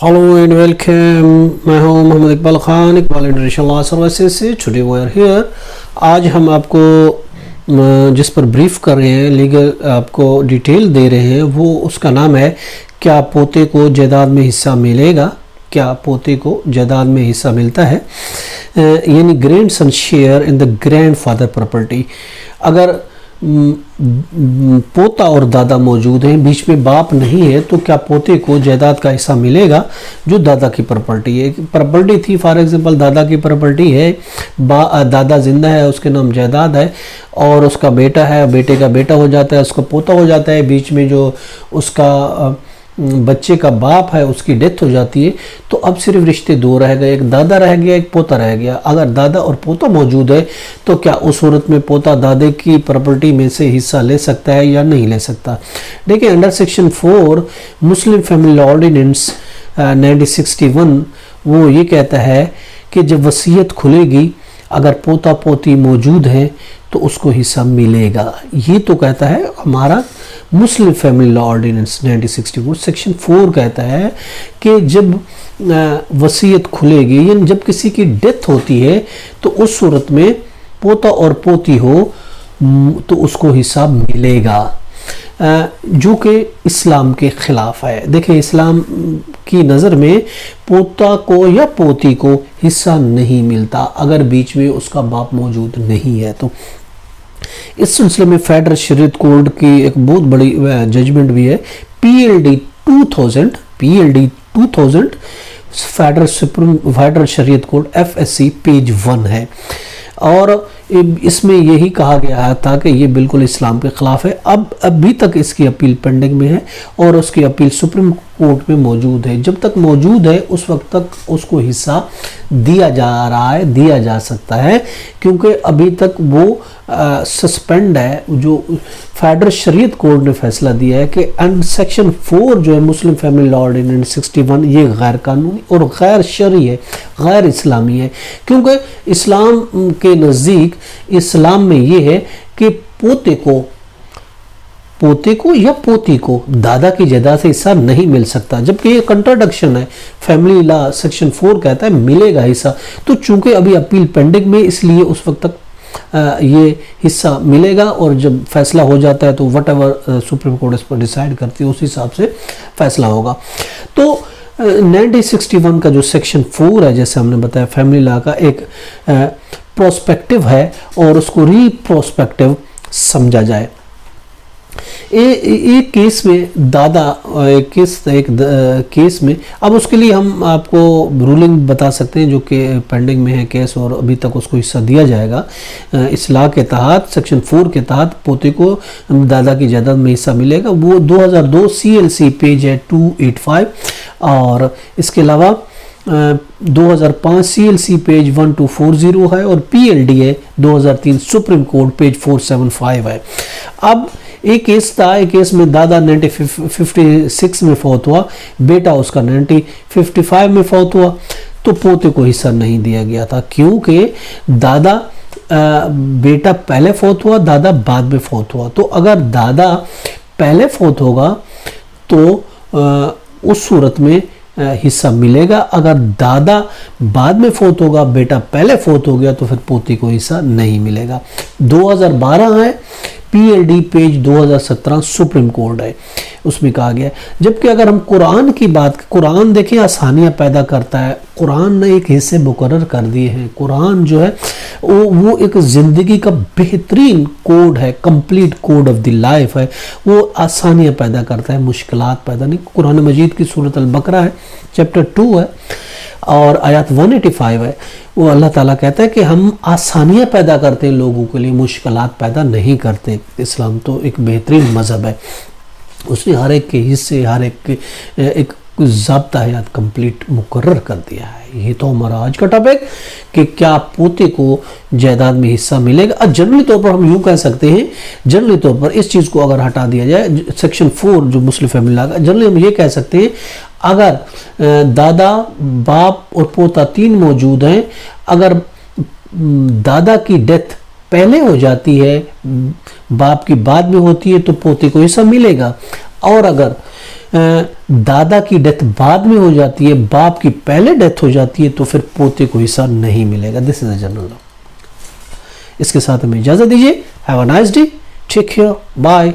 Hello and welcome. मैं हूं Mohammad Iqbal Khan, Iqbal international law services से। Today we are here. आज हम आपको जिस पर ब्रीफ कर रहे हैं, लीगल आपको डिटेल दे रहे हैं, वो उसका नाम है क्या पोते को जायदाद में हिस्सा मिलेगा। क्या पोते को जायदाद में हिस्सा मिलता है, यानी grand son share in the grand father property. अगर पोता और दादा मौजूद हैं, बीच में बाप नहीं है, तो क्या पोते को जायदाद का हिस्सा मिलेगा जो दादा की प्रॉपर्टी है। प्रॉपर्टी थी, फॉर एग्जांपल दादा की प्रॉपर्टी है, दादा जिंदा है, उसके नाम जायदाद है, और उसका बेटा है, बेटे का बेटा हो जाता है, उसका पोता हो जाता है। बीच में जो उसका बच्चे का बाप है, उसकी डेथ हो जाती है, तो अब सिर्फ रिश्ते दो रह गए, एक दादा रह गया, एक पोता रह गया। अगर दादा और पोता मौजूद है तो क्या उस सूरत में पोता दादे की प्रॉपर्टी में से हिस्सा ले सकता है या नहीं ले सकता। देखिए, under section 4 Muslim family law ordinance 1961 वो ये कहता है कि जब वसीयत खुलेगी, अगर पोता पोती मौजूद है तो उसको हिस्सा मिलेगा। ये तो कहता है हमारा Muslim family law ordinance 1964। Section 4 कहता है कि जब वसीयत खुलेगी, यानी जब किसी की डेथ होती है, तो उस सूरत में पोता और पोती हो तो उसको हिस्सा मिलेगा, जो कि इस्लाम के खिलाफ है। देखिए, इस्लाम की नज़र में पोता को या पोती को हिस्सा नहीं मिलता अगर बीच में उसका बाप मौजूद नहीं है। तो इस सिलसिले में फेडरल शरीयत कोड की एक बहुत बड़ी जजमेंट भी है, PLD 2000 फेडरल शरीयत कोड FSC पेज 1 है, और इसमें यही कहा गया था कि ये बिल्कुल इस्लाम के खिलाफ है। अब अभी तक इसकी अपील पेंडिंग में है और उसकी अपील सुप्रीम कोर्ट में मौजूद है। जब तक मौजूद है उस वक्त तक उसको हिस्सा दिया जा रहा है, दिया जा सकता है, क्योंकि अभी तक वो सस्पेंड है। जो फेडरल शरीयत कोर्ट ने फैसला दिया है कि सेक्शन 4 जो है मुस्लिम फैमिली लॉ ऑर्डिनेंस 61 ये गैर कानूनी और गैर शरई है, गैर इस्लामी है। क्योंकि इस्लाम के नज़दीक इस्लाम में ये है कि पोते को या पोती को दादा की जायदाद से हिस्सा नहीं मिल सकता, जबकि ये कंट्राडिक्शन है। फैमिली लॉ सेक्शन 4 कहता है मिलेगा हिस्सा, तो चूंकि अभी अपील पेंडिंग में, इसलिए उस वक्त तक ये हिस्सा मिलेगा, और जब फैसला हो जाता है तो वट एवर सुप्रीम कोर्ट इस पर डिसाइड करती है उस हिसाब से फैसला होगा। तो 1961 का जो सेक्शन 4 है, जैसे हमने बताया, फैमिली लॉ का एक प्रोस्पेक्टिव है और उसको रीप्रोस्पेक्टिव समझा जाए। एक केस में दादा, एक केस में, अब उसके लिए हम आपको रूलिंग बता सकते हैं जो कि पेंडिंग में है केस, और अभी तक उसको हिस्सा दिया जाएगा। इस लॉ के तहत, सेक्शन 4 के तहत पोते को दादा की जायदाद में हिस्सा मिलेगा। वो 2002 CLC पेज है 285, और इसके अलावा 2005 CLC पेज 1240 है, और PLD है 2003 सुप्रीम कोर्ट पेज 475 है। अब एक केस था, एक केस में दादा 1956 में फौत हुआ, बेटा उसका 1955 में फौत हुआ, तो पोते को हिस्सा नहीं दिया गया था, क्योंकि दादा बेटा पहले फौत हुआ, दादा बाद में फौत हुआ। तो अगर दादा पहले फौत होगा तो उस सूरत में हिस्सा मिलेगा। अगर दादा बाद में फौत होगा, बेटा पहले फौत हो गया, तो फिर पोती को हिस्सा नहीं मिलेगा। 2012 है, PLD पेज 2017 सुप्रीम कोर्ट है, उसमें कहा गया है। जबकि अगर हम कुरान की बात, कुरान देखिए आसानियाँ पैदा करता है। कुरान ने एक हिस्से मुकर्रर कर दिए हैं। कुरान जो है वो एक ज़िंदगी का बेहतरीन कोड है, complete code of the life है। वो आसानियाँ पैदा करता है, मुश्किलात पैदा नहीं। कुरान मजीद की सूरत अल-बकरा है, चैप्टर 2 है और आयत 185 है। वो अल्लाह ताला कहता है कि हम आसानियाँ पैदा करते हैं लोगों के लिए, मुश्किलात पैदा नहीं करते। इस्लाम तो एक बेहतरीन मज़हब है, उसने हर एक के हिस्से, हर एक के एक ज़ाब्ता हयात कंप्लीट मुकर्रर कर दिया है। ये तो हमारा आज का टॉपिक कि क्या पोते को जायदाद में हिस्सा मिलेगा। जनरली तौर पर हम यूँ कह सकते हैं, जनरली तौर पर इस चीज़ को अगर हटा दिया जाए, सेक्शन 4 जो मुस्लिम फैमिली लॉ का, जनरली हम ये कह सकते हैं अगर दादा, बाप और पोता 3 मौजूद हैं, अगर दादा की डेथ पहले हो जाती है, बाप की बाद में होती है, तो पोते को हिस्सा मिलेगा। और अगर दादा की डेथ बाद में हो जाती है, बाप की पहले डेथ हो जाती है, तो फिर पोते को हिस्सा नहीं मिलेगा। This is a general law. इसके साथ हमें इजाजत दीजिए। Have a nice day, take care, bye.